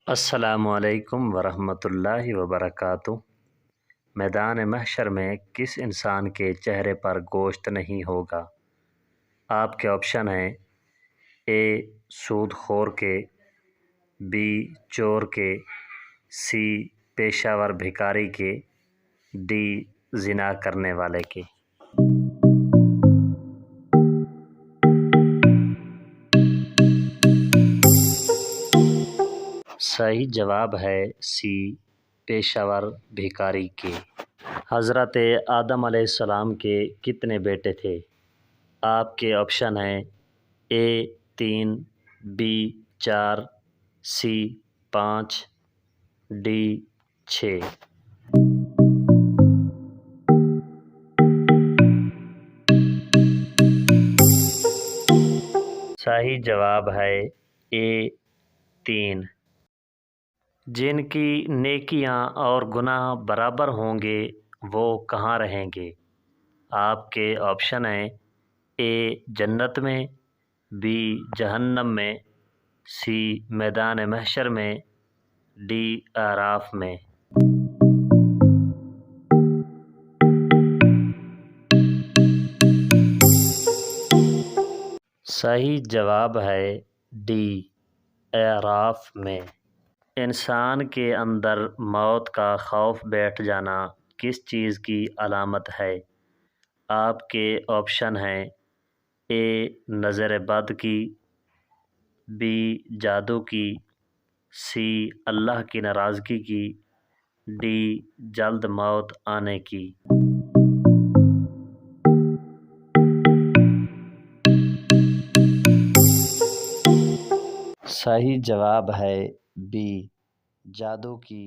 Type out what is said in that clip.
السلام علیکم ورحمۃ اللہ وبرکاتہ۔ میدان محشر میں کس انسان کے چہرے پر گوشت نہیں ہوگا؟ آپ کے آپشن ہیں: اے سود خور کے، بی چور کے، سی پیشہ ور بھکاری کے، ڈی زنا کرنے والے کے۔ صحیح جواب ہے سی پیشہ ور بھکاری کے۔ حضرت آدم علیہ السلام کے کتنے بیٹے تھے؟ آپ کے آپشن ہیں: اے 3، بی 4، سی 5، ڈی 6۔ صحیح جواب ہے اے 3۔ جن کی نیکیاں اور گناہ برابر ہوں گے وہ کہاں رہیں گے؟ آپ کے آپشن ہیں: اے جنت میں، بی جہنم میں، سی میدان محشر میں، ڈی اعراف میں۔ صحیح جواب ہے ڈی اعراف میں۔ انسان کے اندر موت کا خوف بیٹھ جانا کس چیز کی علامت ہے؟ آپ کے آپشن ہیں: اے نظر بد کی، بی جادو کی، سی اللہ کی ناراضگی کی، ڈی جلد موت آنے کی۔ صحیح جواب ہے بی جادو کی۔